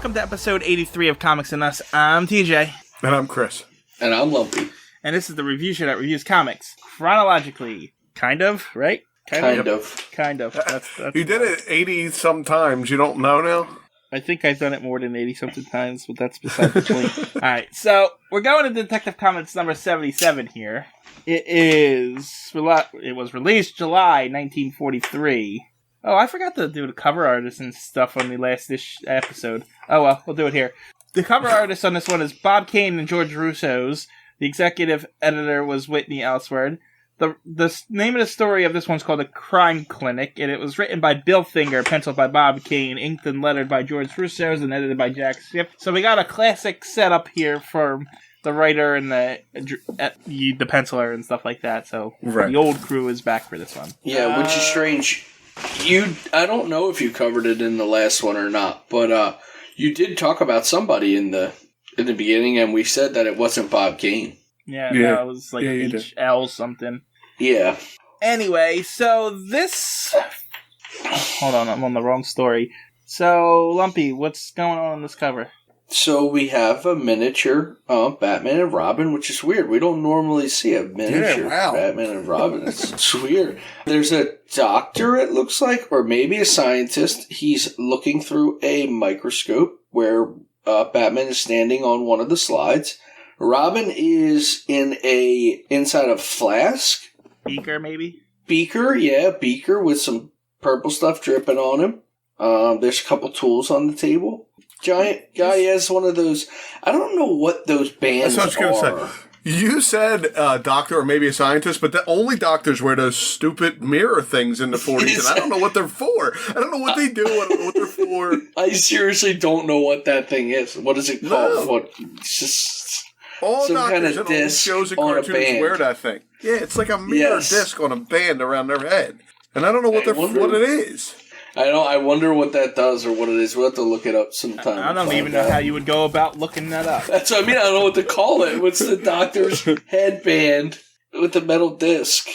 welcome to episode 83 of Comics and Us. I'm TJ. And I'm Chris. And I'm Lumpy. And this is the review show that reviews comics chronologically. Kind of, right? Kind of. That's you did it 80 sometimes. You don't know now? I think I've done it more than 80 something times, but that's beside the point. Alright, so we're going to Detective Comics number 77 here. It was released July 1943. Oh, I forgot to do the cover artist and stuff on the last episode. Oh well, we'll do it here. The cover artist on this one is Bob Kane and George Russo's. The executive editor was Whitney Ellsworth. The name of the story of this one's called The Crime Clinic, and it was written by Bill Finger, penciled by Bob Kane, inked and lettered by George Russo's, and edited by Jack Schiff. So we got a classic setup here for the writer and the penciler and stuff like that. So The old crew is back for this one. Yeah, which is strange. I don't know if you covered it in the last one or not, but you did talk about somebody in the beginning, and we said that it wasn't Bob Kane. Yeah, no, it was like HL something. Yeah. Anyway, so this... Hold on, I'm on the wrong story. So, Lumpy, what's going on this cover? So we have a miniature Batman and Robin, which is weird. We don't normally see a miniature Batman and Robin. It's weird. There's a doctor, it looks like, or maybe a scientist. He's looking through a microscope where Batman is standing on one of the slides. Robin is inside a flask. Beaker, maybe? Beaker with some purple stuff dripping on him. There's a couple tools on the table. Giant guy has one of those. I don't know what those bands That's what I was going to say. You said doctor or maybe a scientist, but the only doctors wear those stupid mirror things in the 40s, and I don't know what they're for. I don't know what they do. I don't know what they're for. I seriously don't know what that thing is. What is it called? No. It's just all some doctors kind of in all disc shows and on a cartoons band. wear that thing. Yeah, it's like a mirror disc on a band around their head, and I don't know what it is. I wonder what that does or what it is. We'll have to look it up sometime. I don't even know how you would go about looking that up. That's what I mean. I don't know what to call it. What's the doctor's headband with the metal disc?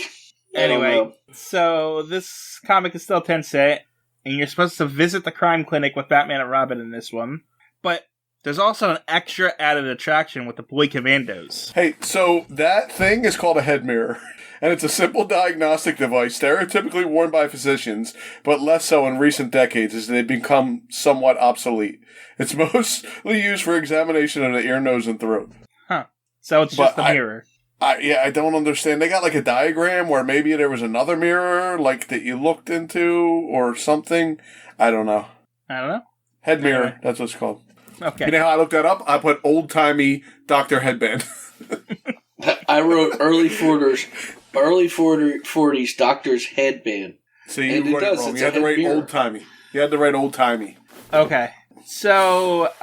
Anyway, so this comic is still 10 cent, and you're supposed to visit the crime clinic with Batman and Robin in this one. But there's also an extra added attraction with the Boy Commandos. Hey, so that thing is called a head mirror. And it's a simple diagnostic device, stereotypically worn by physicians, but less so in recent decades as they've become somewhat obsolete. It's mostly used for examination of the ear, nose, and throat. Huh. So it's just a mirror. I don't understand. They got like a diagram where maybe there was another mirror, like that you looked into or something. I don't know. Head mirror, that's what it's called. Okay. You know how I looked that up? I put old-timey doctor headband. I wrote early 40s doctor's headband. So you wrote it wrong. You had to write old-timey. Okay. So,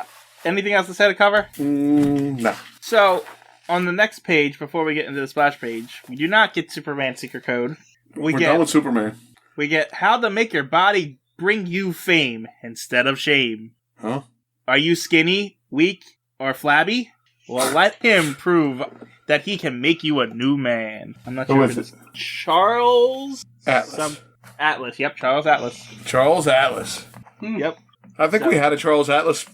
anything else to say to cover? No. So, on the next page, before we get into the splash page, we do not get Superman Secret Code. We're done with Superman. We get how to make your body bring you fame instead of shame. Huh? Are you skinny, weak, or flabby? Well, let him prove that he can make you a new man. I'm not sure if it's Charles Atlas. Atlas. Yep, Charles Atlas. Charles Atlas. Yep. I think we had a Charles Atlas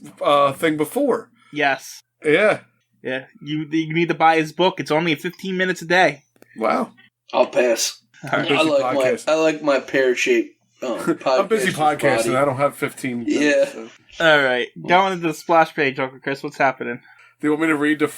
thing before. Yes. Yeah. Yeah. You need to buy his book. It's only 15 minutes a day. Wow. I'll pass. Right. I like my pear-shaped podcast. I'm busy podcasting. I don't have 15 minutes. Yeah. So. All right. Going into the splash page, Uncle Chris, what's happening? Do you want me to read the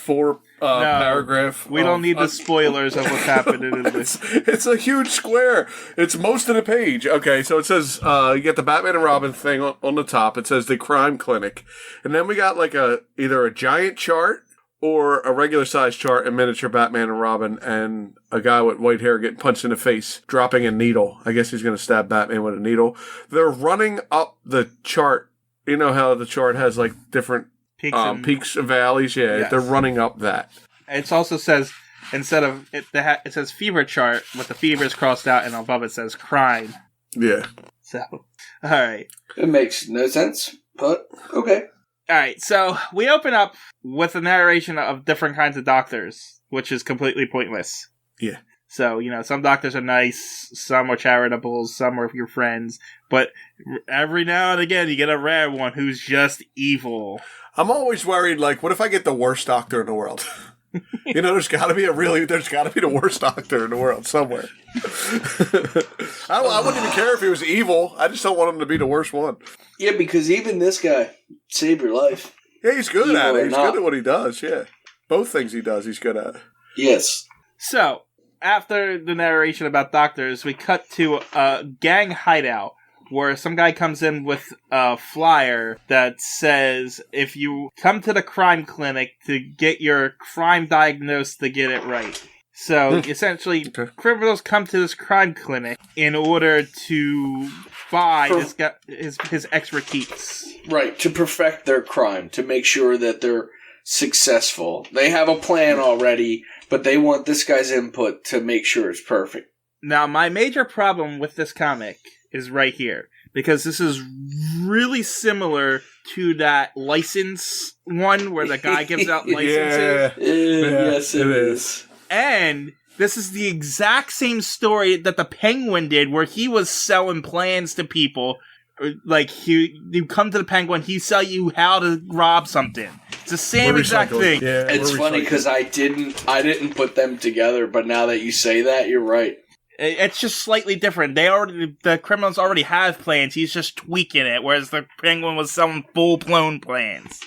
paragraph? We don't need the spoilers of what's happening in this. It's a huge square. It's most of the page. Okay, so it says, you get the Batman and Robin thing on the top. It says the crime clinic. And then we got like either a giant chart or a regular size chart in miniature Batman and Robin and a guy with white hair getting punched in the face, dropping a needle. I guess he's going to stab Batman with a needle. They're running up the chart. You know how the chart has like different peaks and valleys? Yeah, yes. They're running up that. It also says, instead of, it says fever chart with the fevers crossed out and above it says crime. Yeah. So, alright. It makes no sense, but okay. Alright, so we open up with a narration of different kinds of doctors, which is completely pointless. Yeah. So, some doctors are nice, some are charitable, some are your friends, but every now and again you get a rare one who's just evil. I'm always worried, like, what if I get the worst doctor in the world? There's got to be the worst doctor in the world somewhere. I wouldn't even care if he was evil. I just don't want him to be the worst one. Yeah, because even this guy saved your life. Yeah, he's good Evil at it. or He's not. good at what he does, yeah. Both things he does, he's good at. Yes. So, after the narration about doctors, we cut to a gang hideout where some guy comes in with a flyer that says, if you come to the crime clinic to get your crime diagnosed to get it right. So, essentially, criminals come to this crime clinic in order to buy this guy, his expertise. Right, to perfect their crime, to make sure that they're successful. They have a plan already, but they want this guy's input to make sure it's perfect. Now, my major problem with this comic is right here, because this is really similar to that license one where the guy gives out licenses. Yes, it is. And this is the exact same story that the Penguin did, where he was selling plans to people. Like, you come to the Penguin, he sell you how to rob something. It's the same exact thing. Yeah, it's funny because I didn't put them together, but now that you say that, you're right. It's just slightly different. The criminals already have plans. He's just tweaking it, whereas the Penguin was selling full-blown plans.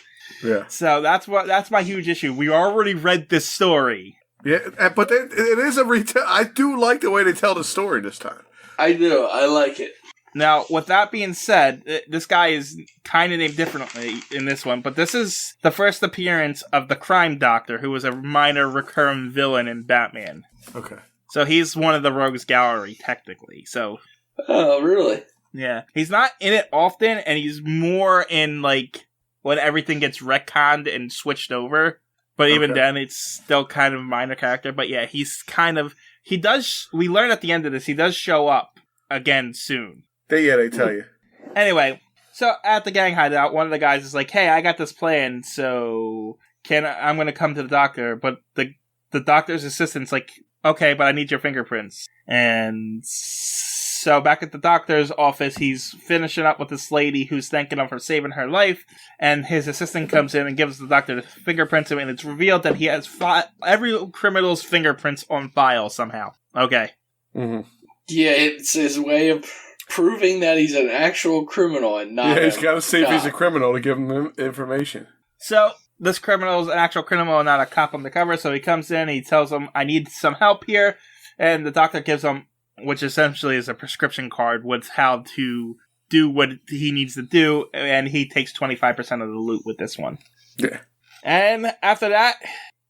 Yeah. So that's my huge issue. We already read this story. Yeah, but it is a retell. I do like the way they tell the story this time. I do. I like it. Now, with that being said, this guy is kind of named differently in this one, but this is the first appearance of the Crime Doctor, who was a minor recurring villain in Batman. Okay. So he's one of the Rogues Gallery, technically. So, Oh, really? yeah. He's not in it often, and he's more in, like, when everything gets retconned and switched over. But even then, it's still kind of a minor character. But yeah, he's kind of... we learn at the end of this, he does show up again soon. They tell you. Anyway, so at the gang hideout, one of the guys is like, hey, I got this plan, so I'm going to come to the doctor. But the doctor's assistant's like, okay, but I need your fingerprints. And so back at the doctor's office, he's finishing up with this lady who's thanking him for saving her life. And his assistant comes in and gives the doctor the fingerprints, and it's revealed that he has every criminal's fingerprints on file somehow. Okay. Mm-hmm. Yeah, it's his way of proving that he's an actual criminal and not. Yeah, he's got to see if he's a criminal to give him information. So this criminal is an actual criminal and not a cop undercover, so he comes in, he tells him, I need some help here, and the doctor gives him, which essentially is a prescription card with how to do what he needs to do, and he takes 25% of the loot with this one. Yeah. And after that,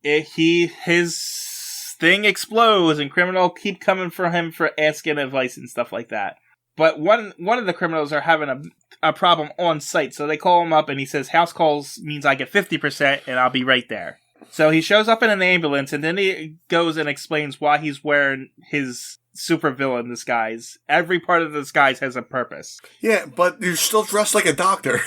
his thing explodes, and criminals keep coming for him for asking advice and stuff like that. But one of the criminals are having a problem on site, so they call him up, and he says, house calls means I get 50%, and I'll be right there. So he shows up in an ambulance, and then he goes and explains why he's wearing his supervillain disguise. Every part of the disguise has a purpose. Yeah, but you're still dressed like a doctor.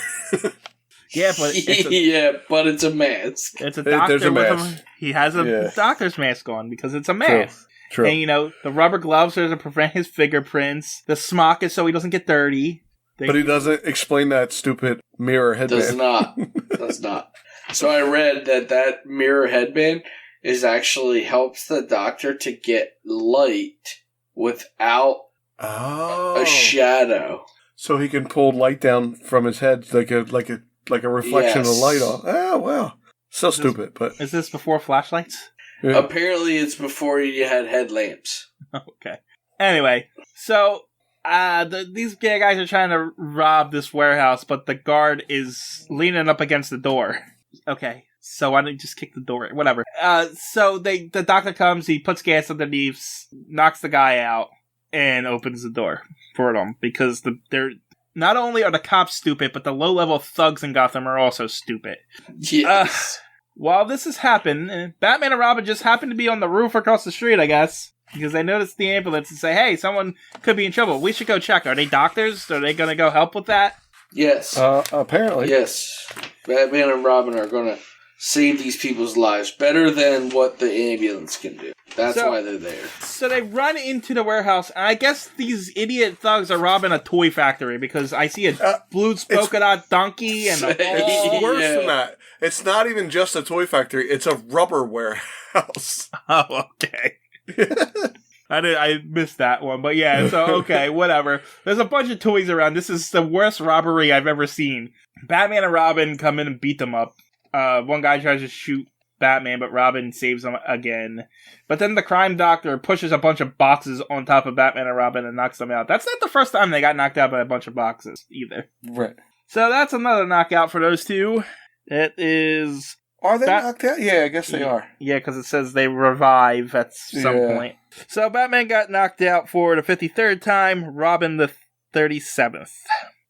Yeah, but it's a mask. It's a doctor. There's a mask. He has a doctor's mask on because it's a mask. True. And, the rubber gloves are to prevent his fingerprints. The smock is so he doesn't get dirty. But he doesn't explain that stupid mirror headband. Does not. So I read that mirror headband actually helps the doctor to get light without a shadow. So he can pull light down from his head like a reflection of light off. Oh, wow. So stupid, but... Is this before flashlights? Yeah. Apparently it's before you had headlamps. Okay. Anyway, so these gay guys are trying to rob this warehouse, but the guard is leaning up against the door. Okay, so why don't you just kick the door? Whatever. So the doctor comes, he puts gas underneath, knocks the guy out, and opens the door for them, because they're not only are the cops stupid, but the low-level thugs in Gotham are also stupid. Yes. While this has happened, Batman and Robin just happen to be on the roof across the street, I guess, because they notice the ambulance and say, hey, someone could be in trouble. We should go check. Are they doctors? Are they going to go help with that? Yes. Apparently. Yes. Batman and Robin are going to save these people's lives better than what the ambulance can do. That's why they're there. So they run into the warehouse, and I guess these idiot thugs are robbing a toy factory because I see a blue polka dot donkey and a It's worse than that. It's not even just a toy factory. It's a rubber warehouse. Oh, okay. I missed that one, but yeah, so okay, whatever. There's a bunch of toys around. This is the worst robbery I've ever seen. Batman and Robin come in and beat them up. One guy tries to shoot Batman, but Robin saves him again. But then the crime doctor pushes a bunch of boxes on top of Batman and Robin and knocks them out. That's not the first time they got knocked out by a bunch of boxes, either. Right. So that's another knockout for those two. It is... Are they knocked out? Yeah, I guess they are. Yeah, because it says they revive at some point. So Batman got knocked out for the 53rd time, Robin the 37th.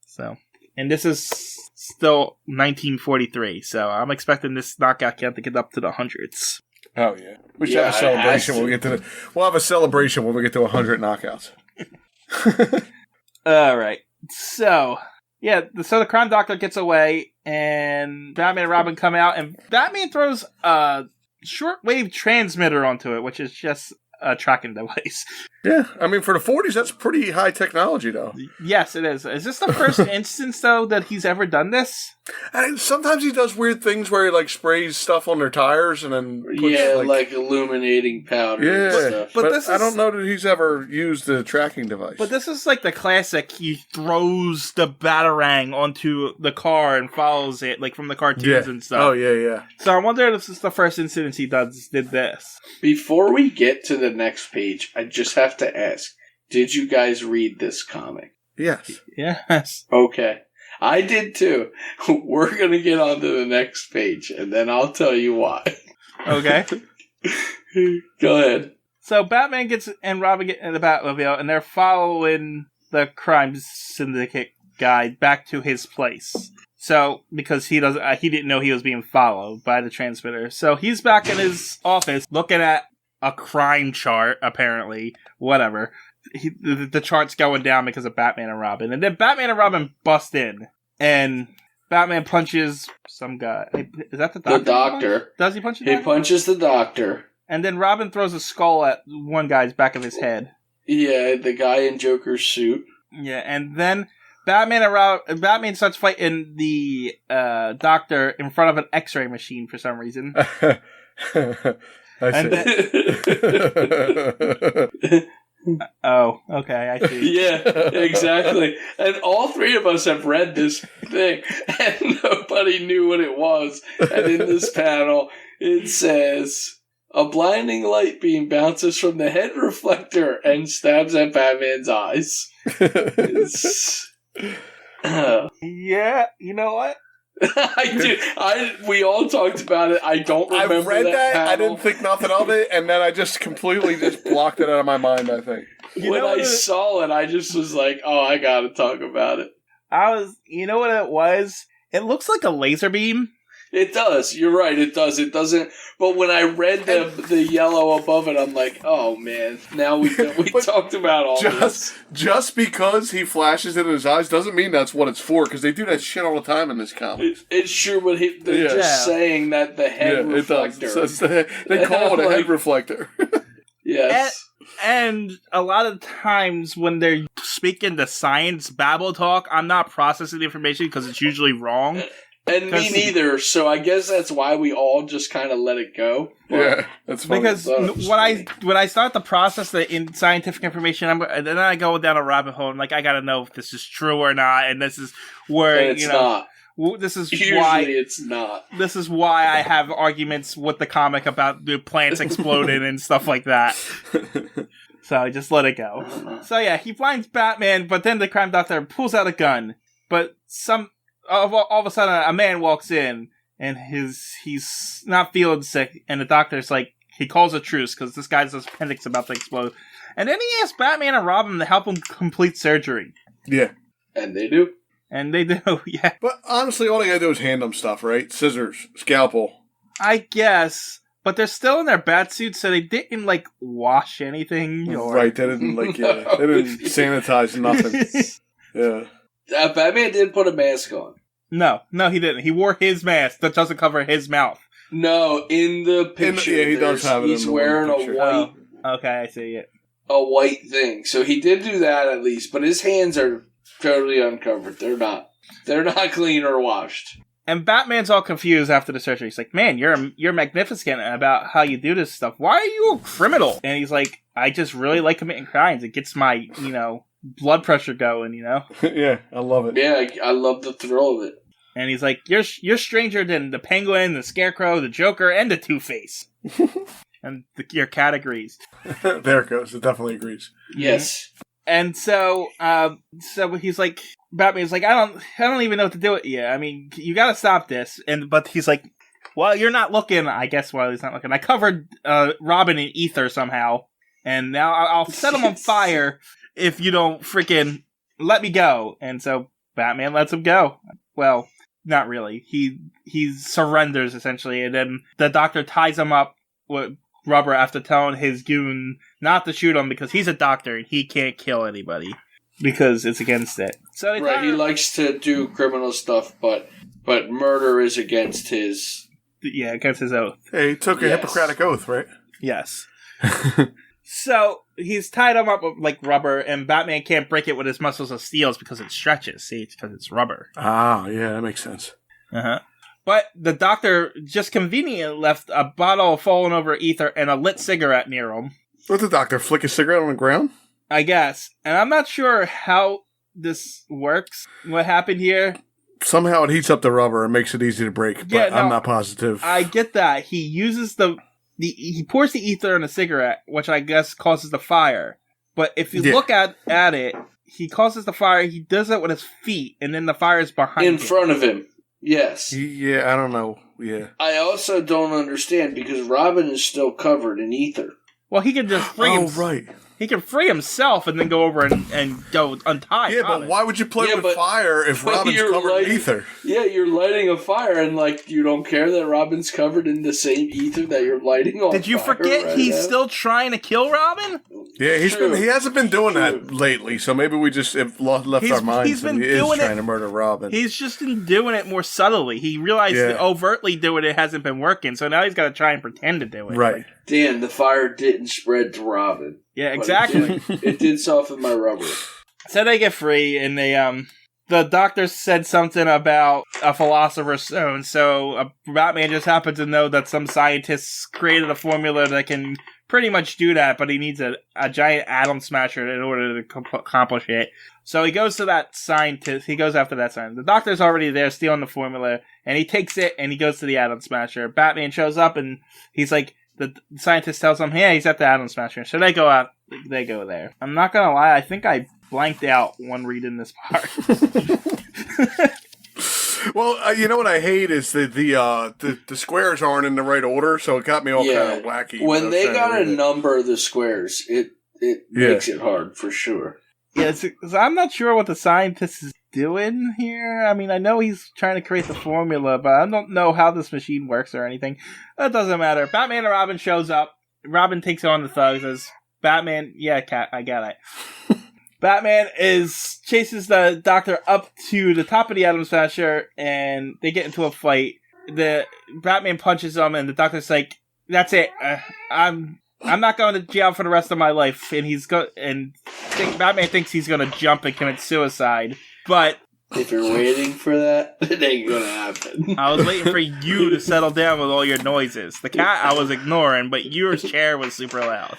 So, and this is still 1943, so I'm expecting this knockout count to get up to the hundreds. Oh, yeah. We should have a celebration when we get to we'll have a celebration when we get to 100 knockouts. All right. So... yeah, so the crime doctor gets away, and Batman and Robin come out, and Batman throws a shortwave transmitter onto it, which is just a tracking device. Yeah, I mean, for the 40s, that's pretty high technology, though. Yes, it is. Is this the first instance, though, that he's ever done this? And sometimes he does weird things where he, like, sprays stuff on their tires and then puts, like illuminating powder and stuff. But I don't know that he's ever used the tracking device. But this is like the classic. He throws the Batarang onto the car and follows it, like from the cartoons and stuff. Oh, yeah. So I wonder if this is the first instance he did this. Before we get to the next page, I just have to ask, did you guys read this comic? Yes. Yes. Okay. I did too. We're going to get on to the next page, and then I'll tell you why. Okay. Go ahead. So Batman and Robin get in the Batmobile, and they're following the crime syndicate guy back to his place. So, because he didn't know he was being followed by the transmitter. So he's back in his office looking at a crime chart, apparently. Whatever. The chart's going down because of Batman and Robin. And then Batman and Robin bust in. And Batman punches some guy. Is that the doctor? The doctor. Does he punch the doctor? He punches the doctor. And then Robin throws a skull at one guy's back of his head. Yeah, the guy in Joker's suit. Yeah, and then Batman starts fighting the doctor in front of an X-ray machine for some reason. I see. Oh, okay, I see. Yeah, exactly. And all three of us have read this thing, and nobody knew what it was. And in this panel, it says, a blinding light beam bounces from the head reflector and stabs at Batman's eyes. Yeah, you know what? We all talked about it. I don't remember. I read that. panel. I didn't think nothing of it, and then I just completely blocked it out of my mind, I think. When I saw it, I just was like, "Oh, I gotta talk about it." You know what it was? It looks like a laser beam. It does. You're right. It does. It doesn't. But when I read the yellow above it, I'm like, oh man. Now we talked about all this. Just because he flashes it in his eyes doesn't mean that's what it's for. Because they do that shit all the time in this comic. It's true, but they're just saying that the head reflector. It does. They call it a head reflector. Yes. And a lot of times when they're speaking the science babble talk, I'm not processing the information because it's usually wrong. And me neither, so I guess that's why we all just kind of let it go. Yeah, that's funny. Because when I start to process the scientific information, then I go down a rabbit hole. I'm like, I gotta know if this is true or not, and this is where and it's not. This is usually why it's not. This is why I have arguments with the comic about the plants exploding and stuff like that. So I just let it go. So yeah, he blinds Batman, but then the crime doctor pulls out a gun. But all of a sudden, a man walks in, and he's not feeling sick, and the doctor's like, he calls a truce, because this guy's appendix about to explode. And then he asks Batman and Robin to help him complete surgery. Yeah. And they do. And they do, yeah. But honestly, all they gotta do is hand them stuff, right? Scissors, scalpel. I guess. But they're still in their bat suits, so they didn't, wash anything. Right, they didn't, they didn't sanitize nothing. Yeah. Batman did put a mask on. No, he didn't. He wore his mask that doesn't cover his mouth. No, in the picture, he does have it. He's wearing a white. Oh, okay, I see it. A white thing. So he did do that at least, but his hands are totally uncovered. They're not. They're not clean or washed. And Batman's all confused after the surgery. He's like, "Man, you're magnificent about how you do this stuff. Why are you a criminal?" And he's like, "I just really like committing crimes. It gets my, blood pressure going, Yeah, I love it. Yeah, I love the thrill of it. And he's like, "You're stranger than the Penguin, the Scarecrow, the Joker, and the Two-Face." And your cat agrees. There it goes. It definitely agrees. Yes. And so he's like, Batman's like, I don't even know what to do with you. I mean, you gotta stop this. But he's like, well, you're not looking. I guess while he's not looking, I covered Robin in ether somehow, and now I'll set him on fire if you don't freaking let me go. And so Batman lets him go. Well, not really. He surrenders essentially, and then the Doctor ties him up with rubber after telling his goon not to shoot him because he's a doctor and he can't kill anybody because it's against it. So he likes to do criminal stuff, but murder is against his... Yeah, against his oath. Hey, he took a Hippocratic oath, right? Yes. So he's tied him up with like rubber, and Batman can't break it with his muscles of steel because it stretches. See, it's because it's rubber. Ah, yeah, that makes sense. Uh-huh. But the Doctor just conveniently left a bottle of fallen over ether and a lit cigarette near him. Let the Doctor flick a cigarette on the ground? I guess. And I'm not sure how this works, what happened here. Somehow it heats up the rubber and makes it easy to break, but I'm not positive. I get that. He uses he pours the ether in a cigarette, which I guess causes the fire. But if you look at it, he causes the fire, he does it with his feet, and then the fire is behind him. In front of him. Yes. Yeah, I don't know. Yeah. I also don't understand because Robin is still covered in ether. Well, he can just free himself. Right. He can free himself and then go over and go untie. Yeah, but why would you play with fire if Robin's covered in ether? Yeah, you're lighting a fire and you don't care that Robin's covered in the same ether that you're lighting on. Did you forget he's still trying to kill Robin? Yeah, he hasn't been doing that lately, so maybe we just have left our minds and he is trying to murder Robin. He's just been doing it more subtly. He realized that overtly doing it hasn't been working, so now he's got to try and pretend to do it. Right. Dan, the fire didn't spread to Robin. Yeah, exactly. It did soften my rubber. So they get free, and the Doctor said something about a philosopher's stone, so Batman just happened to know that some scientists created a formula that can pretty much do that, but he needs a giant atom smasher in order to accomplish it. So he goes to that scientist, he goes after that scientist. The Doctor's already there stealing the formula, and he takes it, and he goes to the atom smasher. Batman shows up, and he's like, the scientist tells him, "Yeah, he's at the Atom Smasher." So they go out. They go there. I'm not gonna lie. I think I blanked out when reading this part. Well, you know what I hate is the squares aren't in the right order, so it got me all kind of wacky. When they gotta number the squares, it makes it hard for sure. Yeah, I'm not sure what the scientist is doing here. I mean, I know he's trying to create the formula, but I don't know how this machine works or anything. That doesn't matter. Batman and Robin shows up. Robin takes on the thugs. Says, Batman, yeah, cat, I got it. Batman chases the Doctor up to the top of the Atom Smasher, and they get into a fight. The Batman punches him, and the Doctor's like, "That's it. I'm not going to jail for the rest of my life." And Batman thinks he's going to jump and commit suicide. But if you're waiting for that, it ain't going to happen. I was waiting for you to settle down with all your noises. The cat I was ignoring, but your chair was super loud.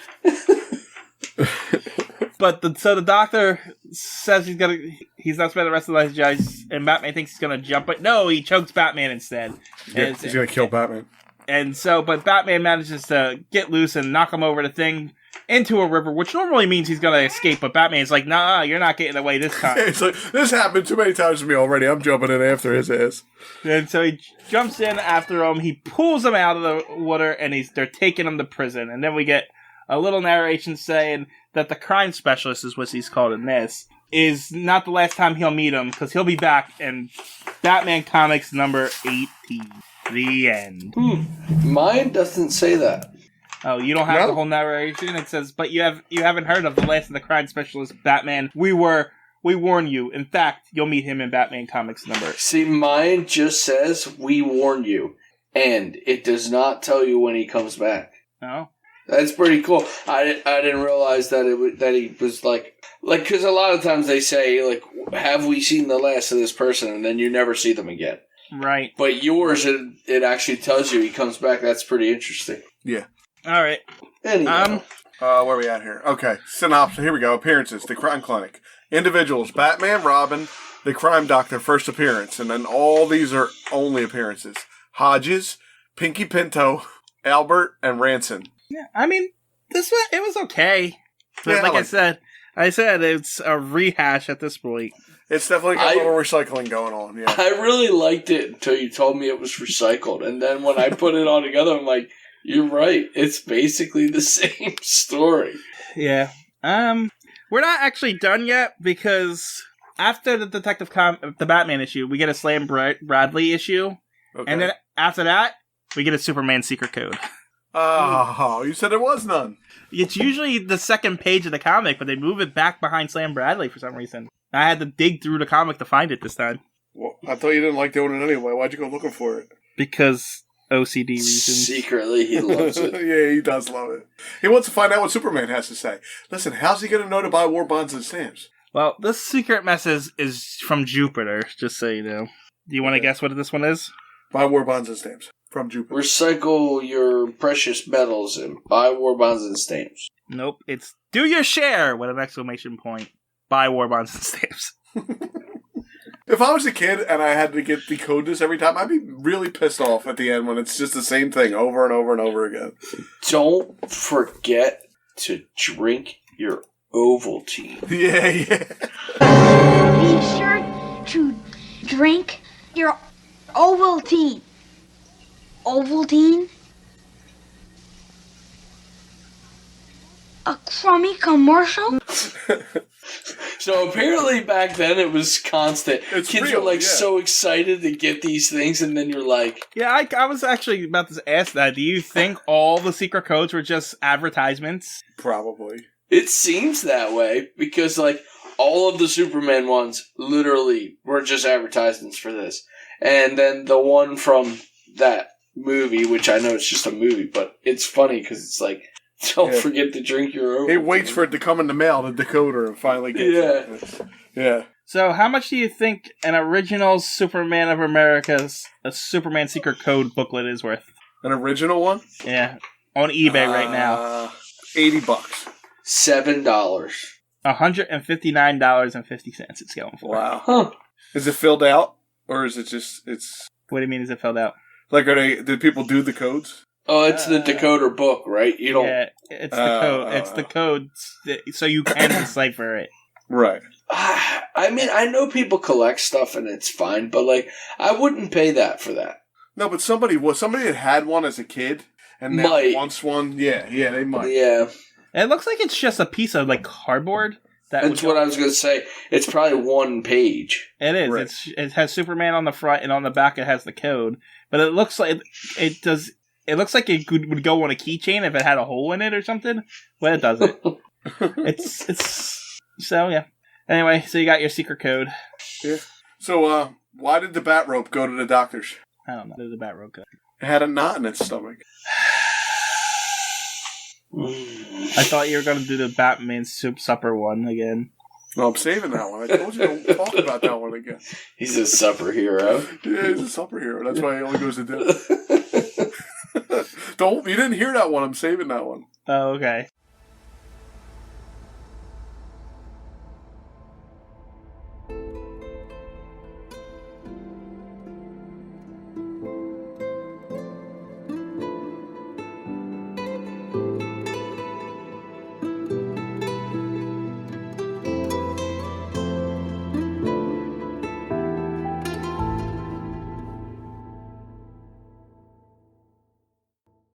So the Doctor says he's not spending the rest of his life, and Batman thinks he's going to jump, but no, he chokes Batman instead. Yeah, he's going to kill Batman. And so, but Batman manages to get loose and knock him over the thing into a river, which normally means he's going to escape, but Batman's like, nah, you're not getting away this time. It's like, this happened too many times to me already. I'm jumping in after his ass. And so he jumps in after him, he pulls him out of the water, and they're taking him to prison. And then we get a little narration saying that the crime specialist, is what he's called in this, is not the last time he'll meet him, because he'll be back in Batman Comics number 18. The end. Mine doesn't say that. Oh, you don't have the whole narration? It says, but you haven't heard of the last of the crime specialist, Batman. We warn you. In fact, you'll meet him in Batman Comics number. See, mine just says, we warn you. and it does not tell you when he comes back. No. That's pretty cool. I didn't realize that he was like because a lot of times they say like, have we seen the last of this person, and then you never see them again. Right. But yours, it actually tells you he comes back. That's pretty interesting. Yeah. All right. Anyhow. Where are we at here? Okay. Synopsis. Here we go. Appearances. The Crime Clinic. Individuals. Batman, Robin, the Crime Doctor, first appearance. And then all these are only appearances. Hodges, Pinky Pinto, Albert, and Ranson. Yeah, I mean, this one, it was okay. But Yeah, like I said, it's a rehash at this point. It's definitely got a little recycling going on. Yeah. I really liked it until you told me it was recycled. And then when I put it all together, I'm like, you're right. It's basically the same story. Yeah. We're not actually done yet because after the the Batman issue, we get a Slam Bradley issue. Okay. And then after that, we get a Superman secret code. Oh, you said there was none. It's usually the second page of the comic, but they move it back behind Slam Bradley for some reason. I had to dig through the comic to find it this time. Well, I thought you didn't like doing it anyway. Why'd you go looking for it? Because OCD reasons. Secretly, he loves it. Yeah, he does love it. He wants to find out what Superman has to say. Listen, how's he going to know to buy war bonds and stamps? Well, this secret message is from Jupiter, just so you know. Do you want to guess what this one is? Buy war bonds and stamps from Jupiter. Recycle your precious metals and buy war bonds and stamps. Nope, it's do your share with an exclamation point. Buy war bonds and stamps. If I was a kid and I had to decode this every time, I'd be really pissed off at the end when it's just the same thing over and over and over again. Don't forget to drink your Ovaltine. Yeah. Be sure to drink your Ovaltine. Ovaltine? A crummy commercial? So apparently back then it was constant. It's Kids real, were like yeah. so excited to get these things, and then you're like, Yeah, I was actually about to ask that. Do you think all the secret codes were just advertisements? Probably. it seems that way because like all of the Superman ones literally were just advertisements for this, and then the one from that movie, which I know it's just a movie, but it's funny because it's like, don't forget to drink your own. He waits for it to come in the mail, the decoder, and finally gets it. Yeah. So how much do you think an original Superman of America's a Superman Secret Code booklet is worth? An original one? Yeah. On eBay right now. $80. $7. $159.50 it's going for. Wow. Huh. Is it filled out? Or is it just, it's... What do you mean is it filled out? Like, did people do the codes? Oh, it's the decoder book, right? You don't... Yeah, it's the code. It's the codes, so you can decipher it. Right. I mean, I know people collect stuff and it's fine, but like, I wouldn't pay that for that. No, but somebody that had one as a kid and now wants one. Yeah, they might. Yeah. It looks like it's just a piece of like cardboard. That's what I was going to say. It's probably one page. It is. Right. It has Superman on the front, and on the back it has the code. But it looks like it does. It looks like it would go on a keychain if it had a hole in it or something. Well, it doesn't. It's so yeah. Anyway, so you got your secret code. Yeah. So, why did the bat rope go to the doctors? I don't know. There's a bat rope code. It had a knot in its stomach. I thought you were going to do the Batman soup supper one again. Well, I'm saving that one. I told you don't talk about that one again. He's a superhero. Yeah, he's a superhero. That's why he only goes to dinner. You didn't hear that one. I'm saving that one. Oh, okay.